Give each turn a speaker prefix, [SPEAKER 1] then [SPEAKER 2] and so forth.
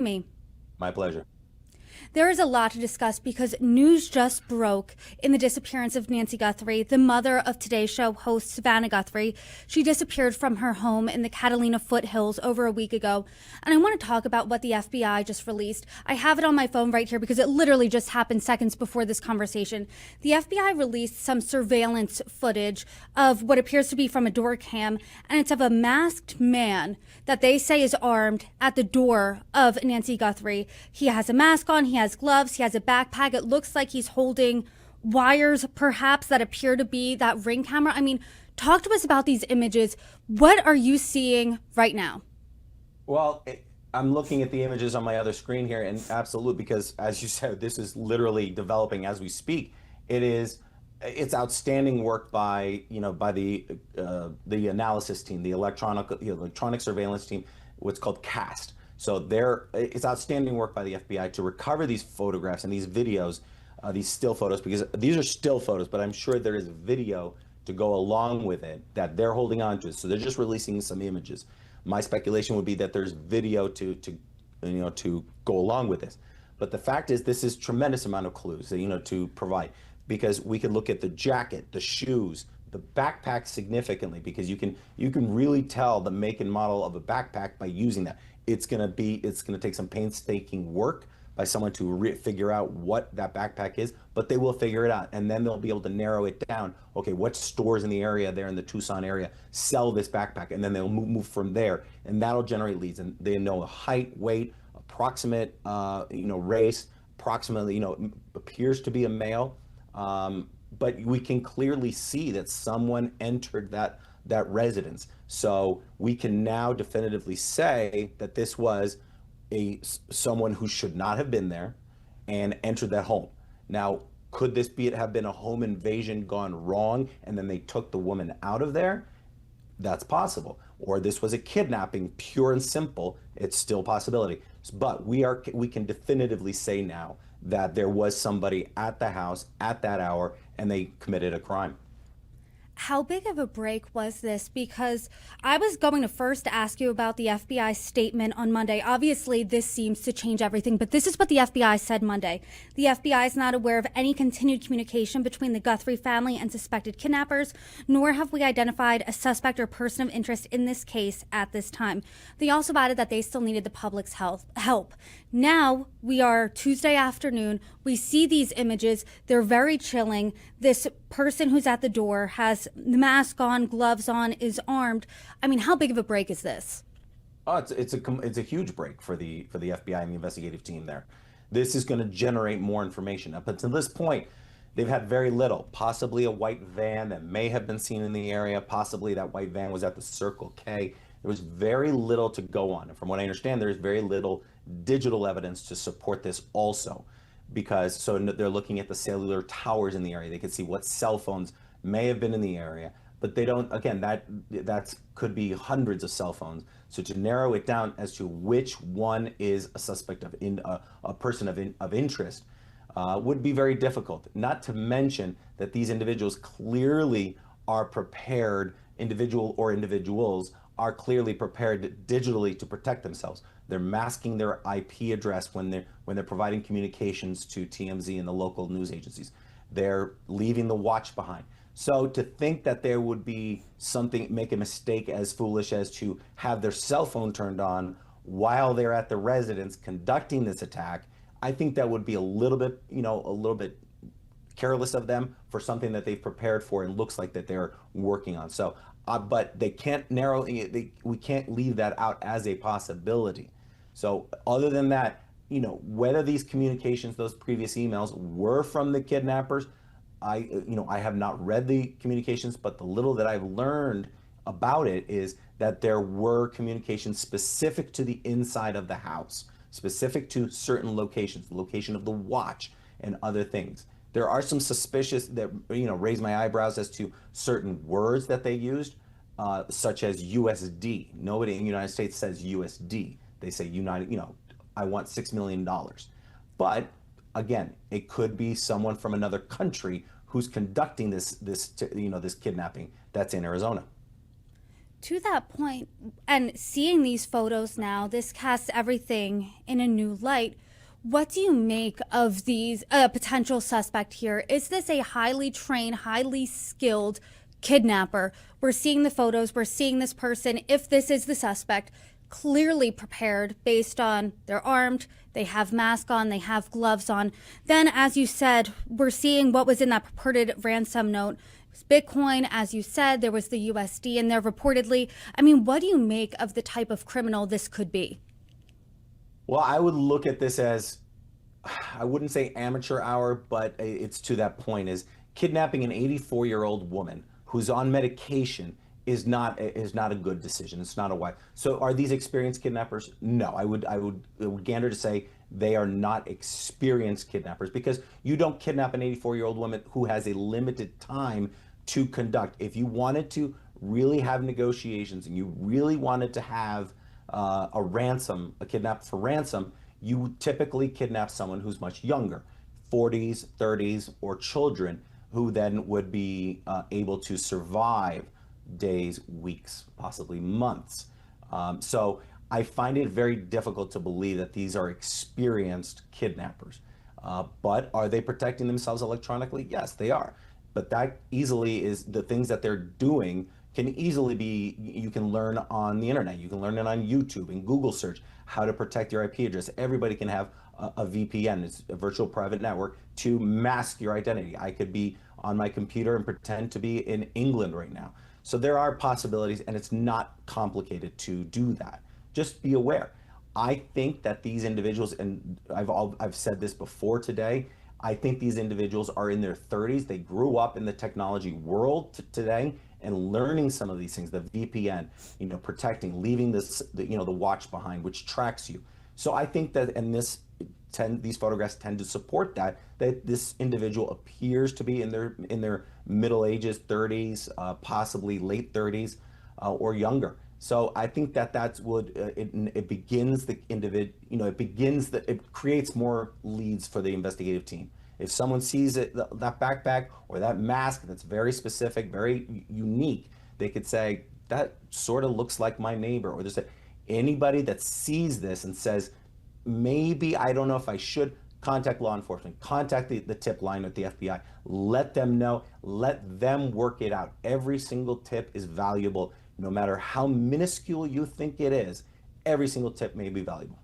[SPEAKER 1] Me.
[SPEAKER 2] My pleasure.
[SPEAKER 1] There is a lot to discuss because news just broke in the disappearance of Nancy Guthrie, the mother of Today Show host Savannah Guthrie. She disappeared from her home in the Catalina foothills over a week ago. And I want to talk about what the FBI just released. I have it on my phone right here because it literally just happened seconds before this conversation. The FBI released some surveillance footage of what appears to be from a door cam, and it's of a masked man that they say is armed at the door of Nancy Guthrie. He has a mask on, he has gloves, he has a backpack. It looks like he's holding wires, perhaps, that appear to be that Ring camera. I mean, talk to us about these images. What are you seeing right now?
[SPEAKER 2] Well, I'm looking at the images on my other screen here, and absolutely, because as you said, this is literally developing as we speak. It's outstanding work by the analysis team, the electronic surveillance team, what's called CAST. So it's outstanding work by the FBI to recover these photographs and these videos, these still photos, because these are still photos, but I'm sure there is video to go along with it that they're holding on to. So they're just releasing some images. My speculation would be that there's video to go along with this. But the fact is, this is tremendous amount of clues to provide, because we could look at the jacket, the shoes, the backpack significantly, because you can really tell the make and model of a backpack by using that. It's gonna take some painstaking work by someone to figure out what that backpack is, but they will figure it out, and then they'll be able to narrow it down. Okay, what stores in the area there in the Tucson area sell this backpack, and then they'll move from there, and that'll generate leads, and they know height, weight, approximate, race, approximately, appears to be a male, but we can clearly see that someone entered that residence. So we can now definitively say that this was someone who should not have been there and entered that home. Now, could this have been a home invasion gone wrong and then they took the woman out of there? That's possible. Or this was a kidnapping, pure and simple. It's still a possibility. But we can definitively say now that there was somebody at the house at that hour and they committed a crime.
[SPEAKER 1] How big of a break was this? Because I was going to first ask you about the FBI statement on Monday. Obviously, this seems to change everything, but this is what the FBI said Monday. The FBI is not aware of any continued communication between the Guthrie family and suspected kidnappers, nor have we identified a suspect or person of interest in this case at this time. They also added that they still needed the public's help. Now, we are Tuesday afternoon. We see these images. They're very chilling. This person who's at the door has the mask on, gloves on, is armed. I mean, how big of a break is this?
[SPEAKER 2] Oh, it's a huge break for the FBI and the investigative team there. This is going to generate more information. Up until this point, they've had very little. Possibly a white van that may have been seen in the area. Possibly that white van was at the Circle K. There was very little to go on. And from what I understand, there's very little digital evidence to support this also, because they're looking at the cellular towers in the area. They could see what cell phones may have been in the area, but they don't. Again, that could be hundreds of cell phones. So to narrow it down as to which one is a suspect a person of interest would be very difficult. Not to mention that these individuals clearly are prepared. Individuals are clearly prepared digitally to protect themselves. They're masking their IP address when they're providing communications to TMZ and the local news agencies. They're leaving the watch behind. So to think that there would be make a mistake as foolish as to have their cell phone turned on while they're at the residence conducting this attack, I think that would be a little bit careless of them for something that they've prepared for and looks like that they're working on. So, but we can't leave that out as a possibility. So other than that, whether these communications, those previous emails were from the kidnappers, I have not read the communications, but the little that I've learned about it is that there were communications specific to the inside of the house, specific to certain locations, the location of the watch and other things. There are some suspicious that raise my eyebrows as to certain words that they used, such as USD. Nobody in the United States says USD. They say I want $6 million. But again, it could be someone from another country who's conducting this kidnapping that's in Arizona.
[SPEAKER 1] To that point, and seeing these photos now, this casts everything in a new light. What do you make of these potential suspect here? Is this a highly trained, highly skilled kidnapper? We're seeing the photos, we're seeing this person, if this is the suspect, clearly prepared based on they're armed, they have masks on, they have gloves on. Then, as you said, we're seeing what was in that purported ransom note. Bitcoin, as you said, there was the USD in there reportedly. I mean, what do you make of the type of criminal this could be?
[SPEAKER 2] Well, I would look at this as, I wouldn't say amateur hour, but it's to that point, is kidnapping an 84-year-old woman who's on medication is not a good decision. It's not a wise. So are these experienced kidnappers? No, I would gander to say they are not experienced kidnappers, because you don't kidnap an 84-year-old woman who has a limited time to conduct. If you wanted to really have negotiations and you really wanted to have a kidnap for ransom, you would typically kidnap someone who's much younger, 40s, 30s, or children, who then would be able to survive days, weeks, possibly months. So I find it very difficult to believe that these are experienced kidnappers. But are they protecting themselves electronically? Yes, they are. But that easily is the things that they're doing can easily be, you can learn on the internet. You can learn it on YouTube and Google search how to protect your IP address. Everybody can have a VPN, it's a virtual private network, to mask your identity. I could be on my computer and pretend to be in England right now. So there are possibilities, and it's not complicated to do that. Just be aware. I think that these individuals, and I've said this before today, I think these individuals are in their 30s. They grew up in the technology world today and learning some of these things, the VPN, protecting, leaving the watch behind, which tracks you. So I think that, and these photographs tend to support that this individual appears to be in their middle ages, 30s, possibly late 30s, or younger. So I think that's what it begins the individual. It creates more leads for the investigative team. If someone sees that backpack or that mask that's very specific, very unique, they could say that sort of looks like my neighbor. Or anybody that sees this and says, maybe I don't know if I should, contact law enforcement, contact the tip line at the FBI, let them know, let them work it out. Every single tip is valuable, no matter how minuscule you think it is. Every single tip may be valuable.